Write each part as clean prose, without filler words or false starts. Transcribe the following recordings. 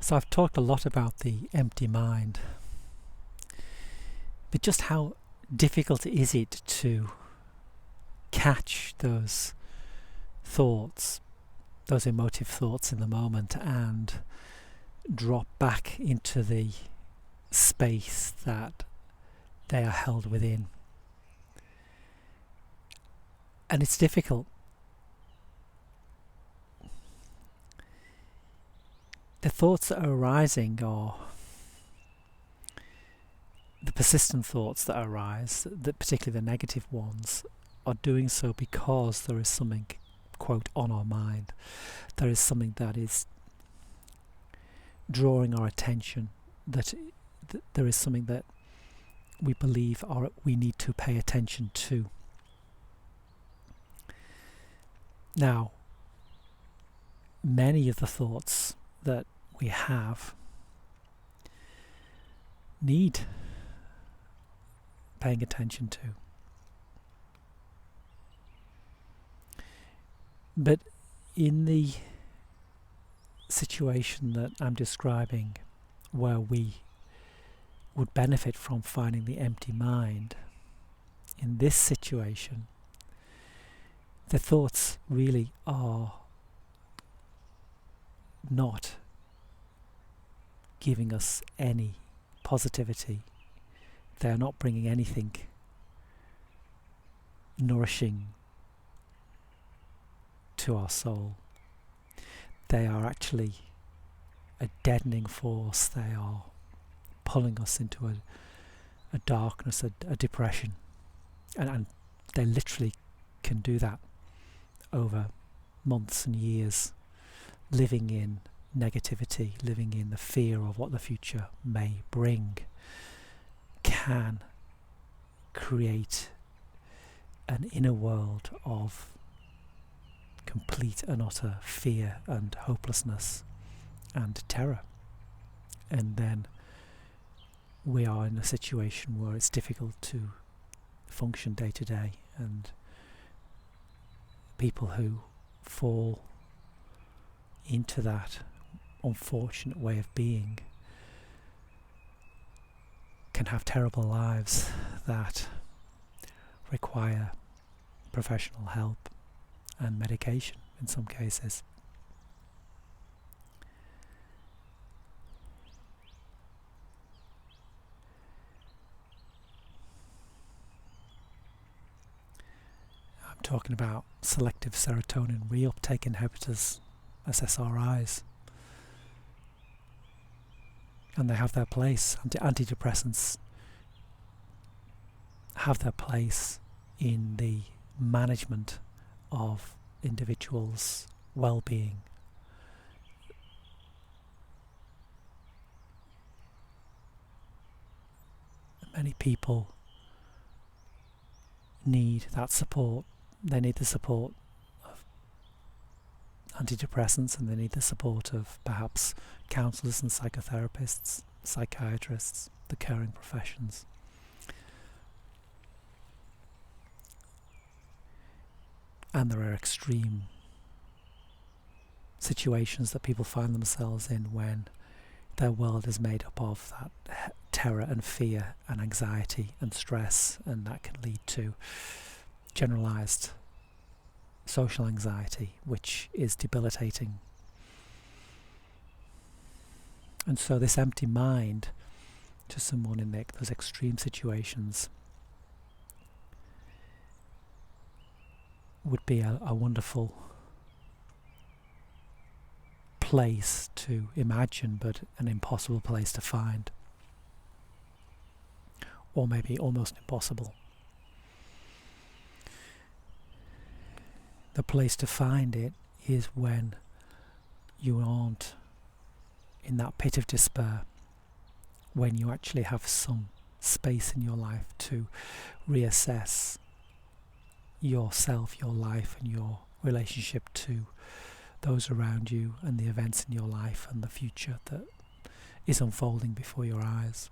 So I've talked a lot about the empty mind, but just how difficult is it to catch those thoughts, those emotive thoughts in the moment, and drop back into the space that they are held within. And it's difficult. The thoughts that are arising are the persistent thoughts that arise, particularly the negative ones, are doing so because there is something, quote, on our mind. There is something that is drawing our attention, that there is something that we believe we need to pay attention to. Now, many of the thoughts that we have need paying attention to. But in the situation that I'm describing, where we would benefit from finding the empty mind, in this situation, the thoughts really are not giving us any positivity. They are not bringing anything nourishing to our soul. They are actually a deadening force. They are pulling us into a darkness, a depression. And they literally can do that over months and years, living in negativity, living in the fear of what the future may bring, can create an inner world of complete and utter fear and hopelessness and terror. And then we are in a situation where it's difficult to function day to day, and people who fall into that unfortunate way of being can have terrible lives that require professional help and medication in some cases. I'm talking about selective serotonin reuptake inhibitors, SSRIs. And they have their place. Antidepressants have their place in the management of individuals' well-being. Many people need that support. They need the support of antidepressants, and they need the support of perhaps counsellors and psychotherapists, psychiatrists, the caring professions. And there are extreme situations that people find themselves in when their world is made up of that terror and fear and anxiety and stress, and that can lead to generalized social anxiety, which is debilitating. And so this empty mind to someone in those extreme situations would be a wonderful place to imagine, but an impossible place to find, or maybe almost impossible. The place to find it is when you aren't in that pit of despair, when you actually have some space in your life to reassess yourself, your life, and your relationship to those around you, and the events in your life and the future that is unfolding before your eyes.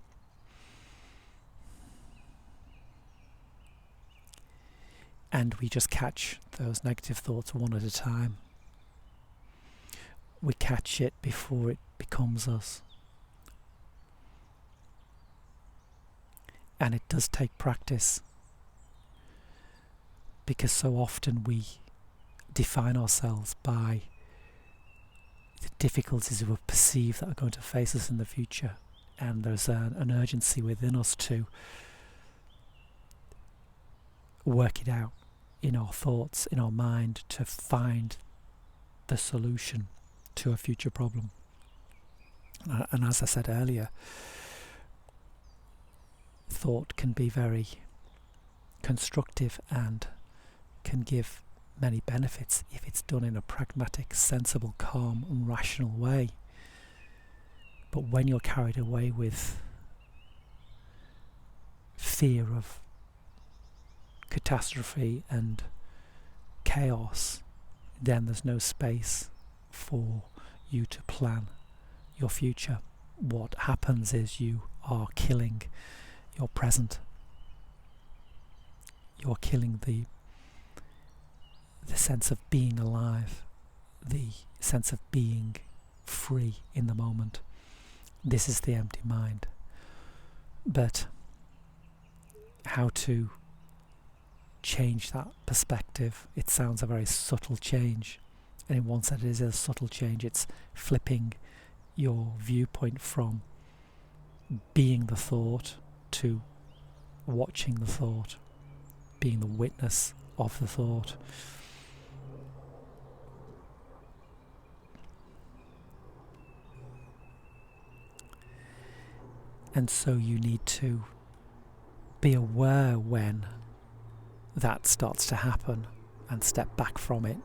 And we just catch those negative thoughts one at a time. we catch it before it becomes us. And it does take practice, because so often we define ourselves by the difficulties we perceive that are going to face us in the future, and there's an urgency within us to work it out in our thoughts, in our mind, to find the solution to a future problem. And as I said earlier, thought can be very constructive and can give many benefits if it's done in a pragmatic, sensible, calm and rational way. But when you're carried away with fear of catastrophe and chaos, then there's no space for you to plan your future. What happens is you are killing your present. You're killing the sense of being alive, the sense of being free in the moment. This is the empty mind. But how to change that perspective? It sounds a very subtle change, and in one sense it is a subtle change. It's flipping your viewpoint from being the thought to watching the thought, being the witness of the thought. And so you need to be aware when that starts to happen and step back from it.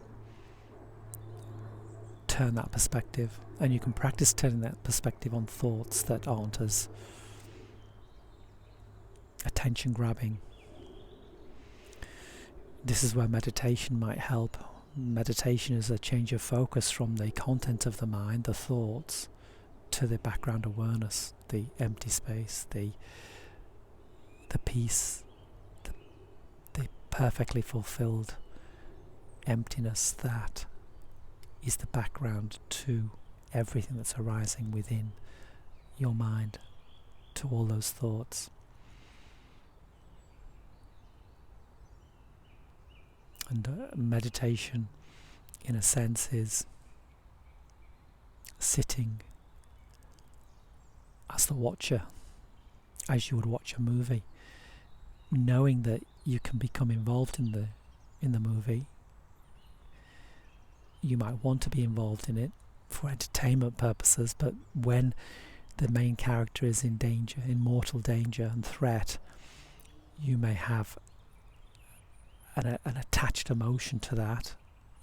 Turn that perspective, and you can practice turning that perspective on thoughts that aren't as attention grabbing. This is where meditation might help. Meditation is a change of focus from the content of the mind, the thoughts, to the background awareness, the empty space, the peace, the perfectly fulfilled emptiness that is the background to everything that's arising within your mind, to all those thoughts. And meditation, in a sense, is sitting as the watcher, as you would watch a movie, knowing that you can become involved in the movie. You might want to be involved in it for entertainment purposes, but when the main character is in danger, in mortal danger and threat, you may have an attached emotion to that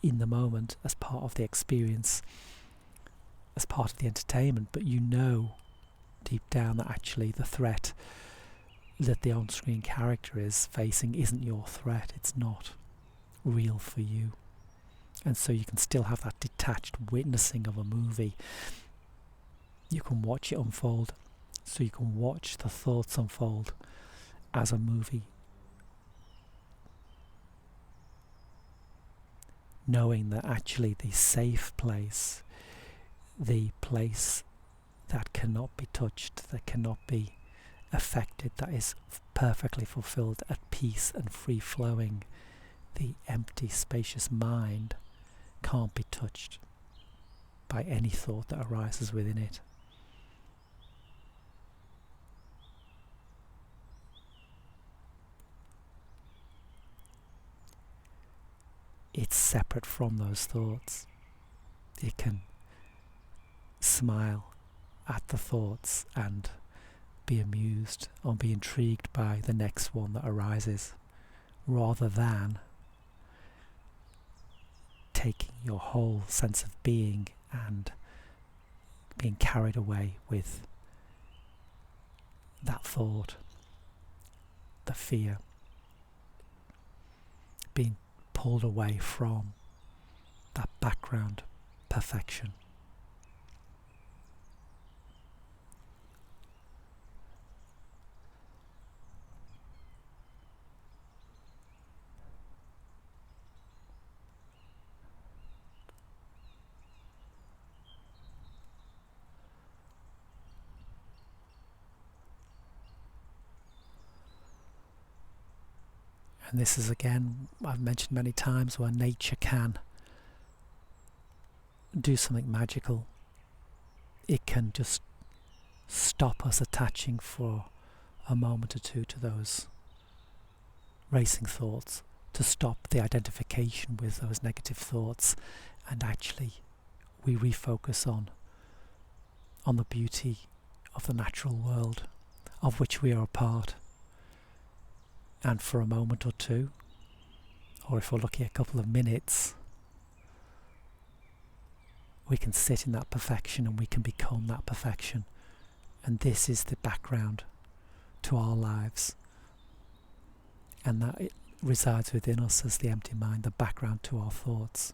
in the moment as part of the experience, as part of the entertainment, but you know deep down that actually the threat that the on-screen character is facing isn't your threat. It's not real for you. And so you can still have that detached witnessing of a movie. You can watch it unfold. So you can watch the thoughts unfold as a movie, knowing that actually the safe place, the place that cannot be touched, that cannot be affected, that is perfectly fulfilled, at peace and free-flowing, the empty, spacious mind can't be touched by any thought that arises within it. It's separate from those thoughts. It can smile at the thoughts and be amused or be intrigued by the next one that arises, rather than taking your whole sense of being and being carried away with that thought, the fear, being pulled away from that background perfection. And this is, again, I've mentioned many times, where nature can do something magical. It can just stop us attaching for a moment or two to those racing thoughts, to stop the identification with those negative thoughts, and actually we refocus on the beauty of the natural world of which we are a part. And for a moment or two, or if we're lucky, a couple of minutes, we can sit in that perfection and we can become that perfection. And this is the background to our lives. And that it resides within us as the empty mind, the background to our thoughts.